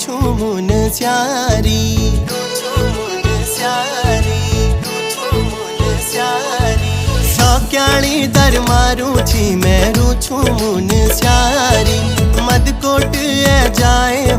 रूछू मुन स्यारी सौक्याणी दर मारू छी मैं रूछू मुन स्यारी मदकोट ए जाए